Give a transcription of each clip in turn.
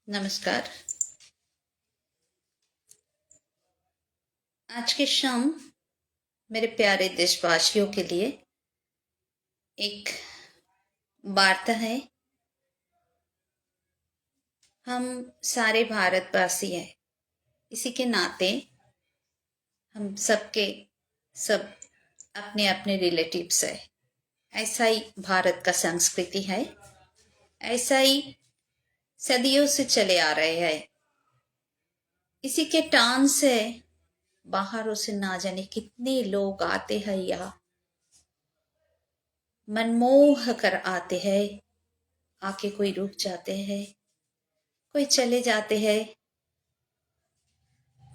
नमस्कार। आज की शाम मेरे प्यारे देशवासियों के लिए एक वार्ता है। हम सारे भारतवासी हैं, इसी के नाते हम सबके सब अपने अपने रिलेटिव्स है। ऐसा ही भारत का संस्कृति है, ऐसा ही सदियों से चले आ रहे हैं। इसी के टान से बाहरों से ना जाने कितने लोग आते हैं, यहाँ मनमोह कर आते हैं। आके कोई रुक जाते हैं, कोई चले जाते हैं,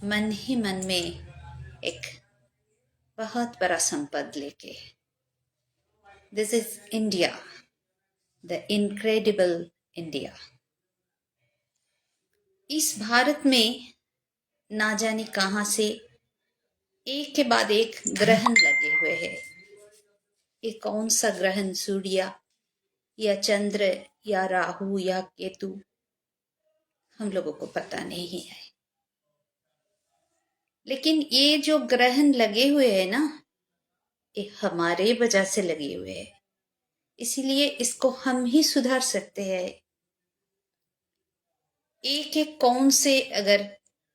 मन ही मन में एक बहुत बड़ा संपद लेके। This is India, the incredible India. इस भारत में ना जाने कहां से एक के बाद एक ग्रहण लगे हुए हैं। ये कौन सा ग्रहण, सूर्य या चंद्र या राहु या केतु, हम लोगों को पता नहीं है। लेकिन ये जो ग्रहण लगे हुए हैं ना, ये हमारे वजह से लगे हुए हैं। इसीलिए इसको हम ही सुधार सकते हैं। एक एक कौन से अगर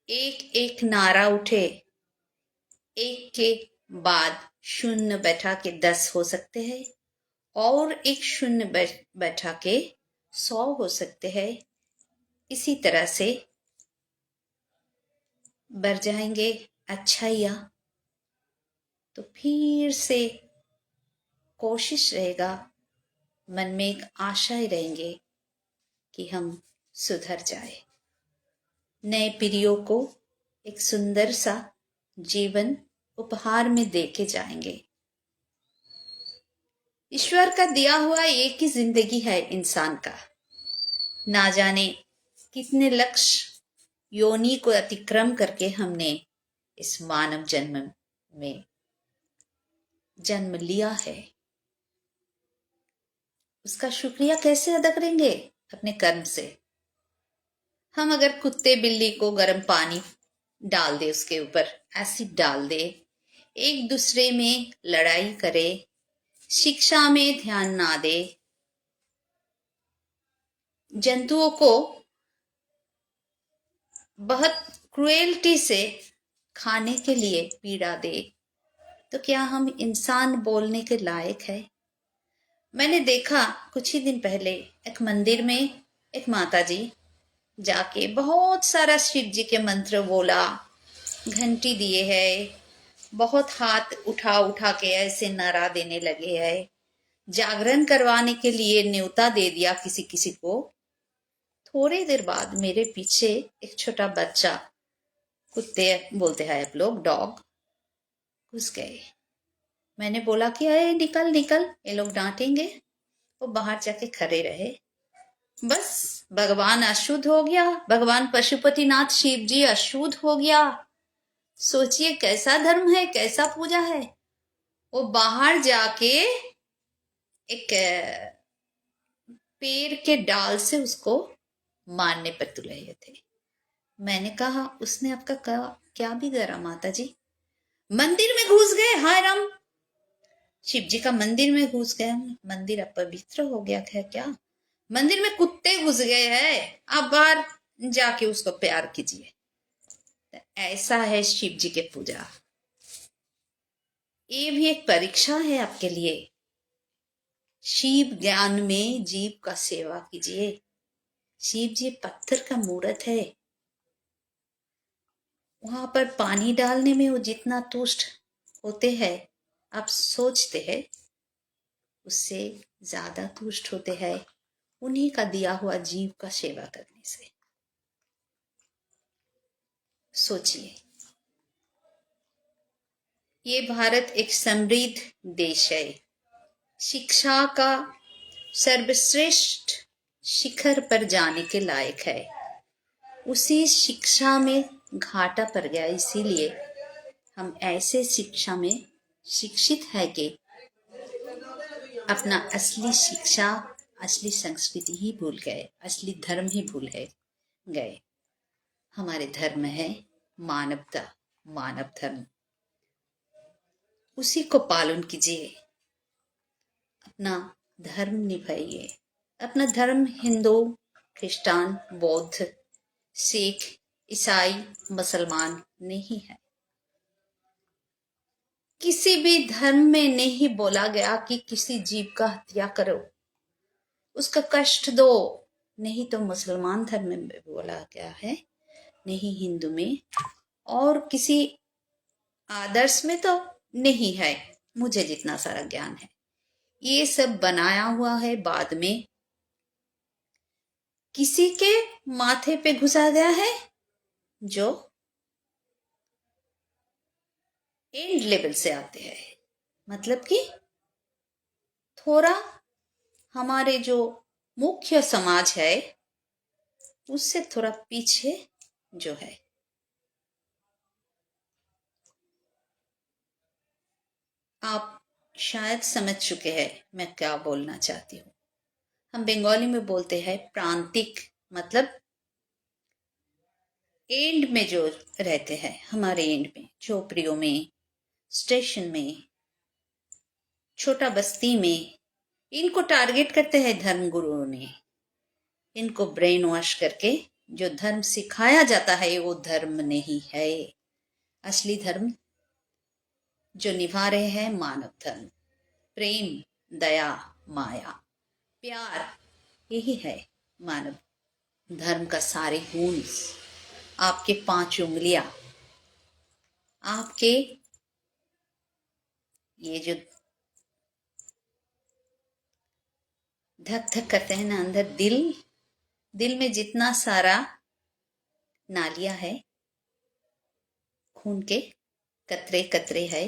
एक एक नारा उठे, एक के बाद शून्य बैठा के 10 हो सकते हैं, और एक शून्य बैठा के 100 हो सकते हैं। इसी तरह से बढ़ जाएंगे अच्छाइयाँ, तो फिर से कोशिश रहेगा, मन में एक आशाएं रहेंगे कि हम सुधर जाए, नए पीढ़ियों को एक सुंदर सा जीवन उपहार में देके जाएंगे। ईश्वर का दिया हुआ एक ही जिंदगी है इंसान का। ना जाने कितने लक्ष्य योनि को अतिक्रम करके हमने इस मानव जन्म में जन्म लिया है। उसका शुक्रिया कैसे अदा करेंगे? अपने कर्म से। हम अगर कुत्ते बिल्ली को गर्म पानी डाल दे, उसके ऊपर एसिड डाल दे, एक दूसरे में लड़ाई करे, शिक्षा में ध्यान ना दे, जंतुओं को बहुत क्रुएल्टी से खाने के लिए पीड़ा दे, तो क्या हम इंसान बोलने के लायक है? मैंने देखा कुछ ही दिन पहले एक मंदिर में एक माताजी जाके बहुत सारा शिव जी के मंत्र बोला, घंटी दिए है, बहुत हाथ उठा उठा के ऐसे नारा देने लगे है, जागरण करवाने के लिए न्योता दे दिया किसी किसी को। थोड़ी देर बाद मेरे पीछे एक छोटा बच्चा, कुत्ते बोलते हैं आप लोग, डॉग, घुस गए। मैंने बोला कि अरे निकल निकल, ये लोग डांटेंगे। वो बाहर जाके खड़े रहे। बस भगवान अशुद्ध हो गया, भगवान पशुपतिनाथ शिव जी अशुद्ध हो गया। सोचिए कैसा धर्म है, कैसा पूजा है। वो बाहर जाके एक पेड़ के डाल से उसको मारने पर तुले थे। मैंने कहा उसने आपका क्या बिगाड़ा माता जी? मंदिर में घुस गए, हाय राम, शिव जी का मंदिर में घुस गए, मंदिर अपवित्र हो गया है क्या? मंदिर में कुत्ते घुस गए हैं, आप बाहर जाके उसको प्यार कीजिए। तो ऐसा है शिव जी के पूजा। ये भी एक परीक्षा है आपके लिए। शिव ज्ञान में जीव का सेवा कीजिए। शिव जी पत्थर का मूर्त है, वहां पर पानी डालने में वो जितना तुष्ट होते हैं, आप सोचते हैं उससे ज्यादा तुष्ट होते हैं उन्हीं का दिया हुआ जीव का सेवा करने से। सोचिए, ये भारत एक समृद्ध देश है, शिक्षा का सर्वश्रेष्ठ शिखर पर जाने के लायक है। उसी शिक्षा में घाटा पड़ गया, इसीलिए हम ऐसे शिक्षा में शिक्षित है कि अपना असली शिक्षा, असली संस्कृति ही भूल गए, असली धर्म ही भूल गए। गए। हमारे धर्म है मानवता, मानव धर्म, उसी को पालन कीजिए, अपना धर्म निभाइए। अपना धर्म हिंदू, क्रिस्तान, बौद्ध, सिख, ईसाई, मुसलमान नहीं है। किसी भी धर्म में नहीं बोला गया कि किसी जीव का हत्या करो, उसका कष्ट दो। नहीं तो मुसलमान धर्म में बोला गया है, नहीं हिंदू में, और किसी आदर्श में तो नहीं है। मुझे जितना सारा ज्ञान है ये सब बनाया हुआ है, बाद में किसी के माथे पे घुसा गया है, जो एंड लेवल से आते हैं। मतलब कि थोड़ा हमारे जो मुख्य समाज है उससे थोड़ा पीछे जो है। आप शायद समझ चुके हैं मैं क्या बोलना चाहती हूँ। हम बंगाली में बोलते हैं प्रांतिक, मतलब एंड में जो रहते हैं, हमारे एंड में, झोपड़ियों में, स्टेशन में, छोटा बस्ती में, इनको टारगेट करते हैं धर्म गुरुओं ने। इनको ब्रेन वॉश करके जो धर्म सिखाया जाता है वो धर्म नहीं है। असली धर्म जो निभा रहे हैं मानव धर्म, प्रेम, दया, माया, प्यार, यही है मानव धर्म का सारे गुण। आपके 5 उंगलियां, आपके ये जो धक धक करते हैं ना अंदर, दिल में जितना सारा नालियां है, खून के कतरे कतरे है,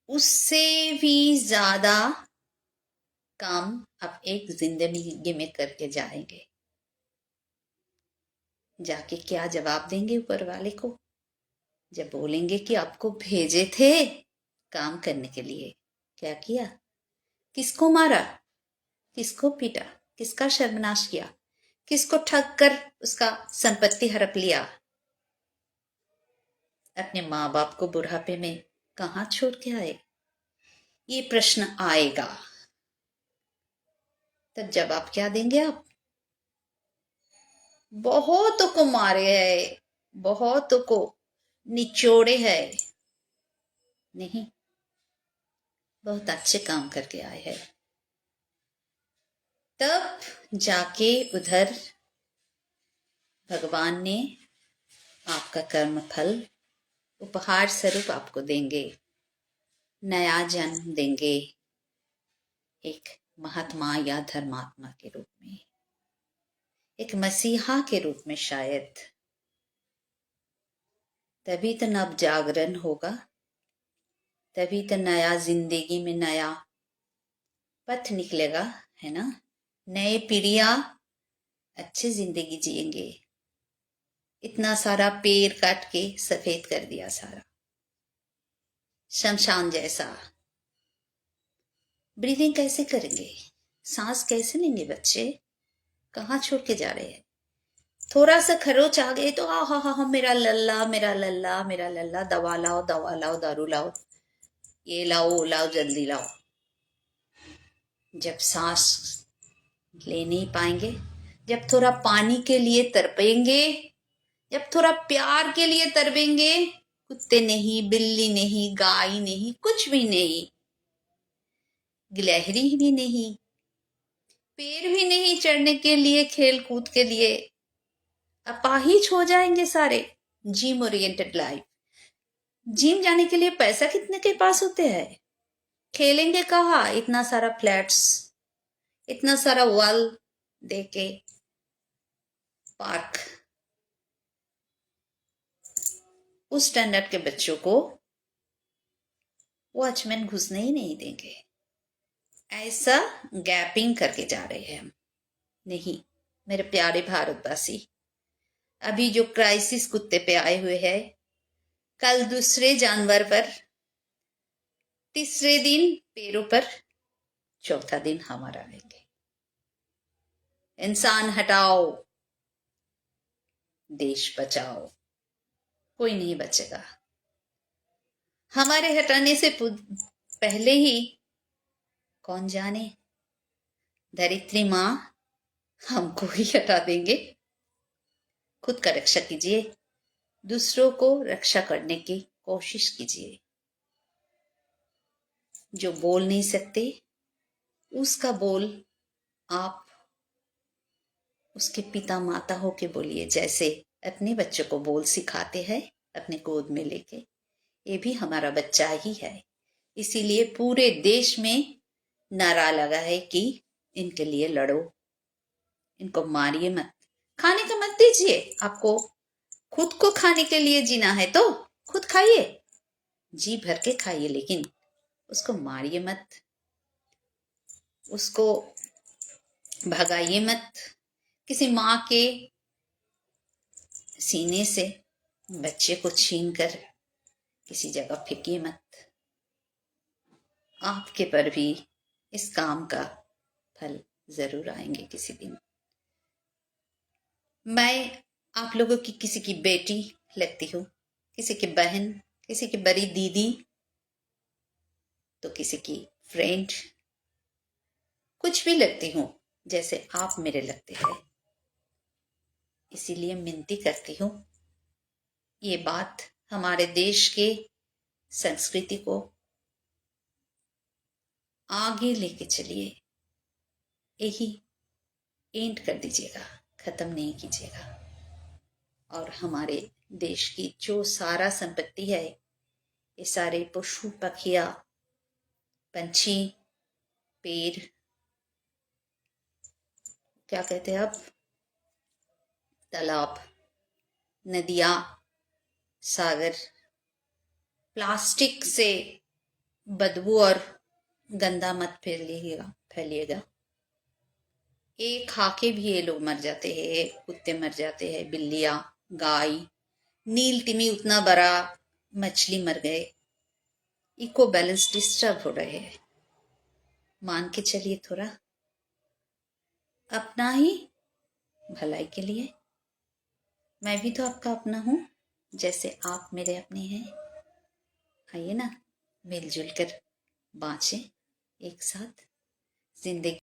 उससे भी ज्यादा काम आप एक जिंदगी में करके जाएंगे। जाके क्या जवाब देंगे ऊपर वाले को, जब बोलेंगे कि आपको भेजे थे काम करने के लिए, क्या किया, किसको मारा, किसको पीटा, किसका सर्वनाश किया, किसको ठग कर उसका संपत्ति हड़प लिया, अपने माँ बाप को बुढ़ापे में कहाँ छोड़ के आए। ये प्रश्न आएगा, तब जवाब क्या देंगे आप? बहुतों को मारे है, बहुतों को निचोड़े है, नहीं, बहुत अच्छे काम करके आए हैं। तब जाके उधर भगवान ने आपका कर्म फल उपहार स्वरूप आपको देंगे, नया जन्म देंगे, एक महात्मा या धर्मात्मा के रूप में, एक मसीहा के रूप में शायद। तभी तो नव जागरण होगा, तभी तो नया जिंदगी में नया पथ निकलेगा, है ना। नए पीढ़ियां अच्छी जिंदगी जिएंगे। इतना सारा पेड़ काट के सफेद कर दिया सारा, शमशान जैसा। ब्रीदिंग कैसे करेंगे, सांस कैसे लेंगे बच्चे, कहाँ छोड़ के जा रहे हैं। थोड़ा सा खरोच आ गए तो हा हा हा, मेरा लल्ला, मेरा लल्ला, मेरा लल्ला, दवा लाओ, दवा लाओ, दारू लाओ, ये लाओ, वो लाओ, जल्दी लाओ। जब सांस ले नहीं पाएंगे, जब थोड़ा पानी के लिए तड़पेंगे, जब थोड़ा प्यार के लिए तड़पेंगे, कुत्ते नहीं, बिल्ली नहीं, गाय नहीं, कुछ भी नहीं, गिलहरी भी नहीं, पेड़ भी नहीं चढ़ने के लिए, खेल कूद के लिए, अपाहिज हो जाएंगे सारे। जिम ओरिएंटेड लाइफ, जिम जाने के लिए पैसा कितने के पास होते हैं, खेलेंगे कहाँ, इतना सारा फ्लैट्स, इतना सारा वॉल देके, पार्क। उस स्टैंडर्ड के बच्चों को वॉचमैन घुसने ही नहीं देंगे। ऐसा गैपिंग करके जा रहे हैं हम। नहीं मेरे प्यारे भारतवासी, अभी जो क्राइसिस कुत्ते पे आए हुए हैं, कल दूसरे जानवर पर, तीसरे दिन पेड़ों पर, चौथा दिन हमारा आएंगे। इंसान हटाओ, देश बचाओ, कोई नहीं बचेगा। हमारे हटाने से पहले ही कौन जाने धरित्री माँ हमको ही हटा देंगे। खुद का रक्षा कीजिए, दूसरों को रक्षा करने की कोशिश कीजिए। जो बोल नहीं सकते उसका बोल आप उसके पिता माता हो के बोलिए, जैसे अपने बच्चों को बोल सिखाते हैं अपने गोद में लेके। ये भी हमारा बच्चा ही है। इसीलिए पूरे देश में नारा लगा है कि इनके लिए लड़ो, इनको मारिए मत, खाने का मत दीजिए। आपको खुद को खाने के लिए जीना है तो खुद खाइए, जी भर के खाइए, लेकिन उसको मारिए मत, उसको भगाइए मत। किसी माँ के सीने से बच्चे को छीन कर किसी जगह फेंकिए मत। आपके पर भी इस काम का फल जरूर आएंगे किसी दिन। मैं आप लोगों की किसी की बेटी लगती हूँ, किसी की बहन, किसी की बड़ी दीदी, तो किसी की फ्रेंड, कुछ भी लगती हूँ जैसे आप मेरे लगते हैं। इसीलिए विनती करती हूँ, ये बात हमारे देश के संस्कृति को आगे लेके चलिए। यही एंड कर दीजिएगा, खत्म नहीं कीजिएगा। और हमारे देश की जो सारा संपत्ति है, ये सारे पशु पक्षियाँ, पंछी, पेड़, क्या कहते हैं अब, तालाब, नदियाँ, सागर, प्लास्टिक से बदबू और गंदा मत फैलिएगा। एक खा के भी ये लोग मर जाते हैं, कुत्ते मर जाते हैं, बिल्लियां, गाय, नील तिमी उतना बड़ा मछली मर गए। इको बैलेंस डिस्टर्ब हो रहे हैं। मान के चलिए थोड़ा अपना ही भलाई के लिए। मैं भी तो आपका अपना हूं, जैसे आप मेरे अपने हैं। आइए ना, मिलजुल कर बाँचें एक साथ जिंदगी।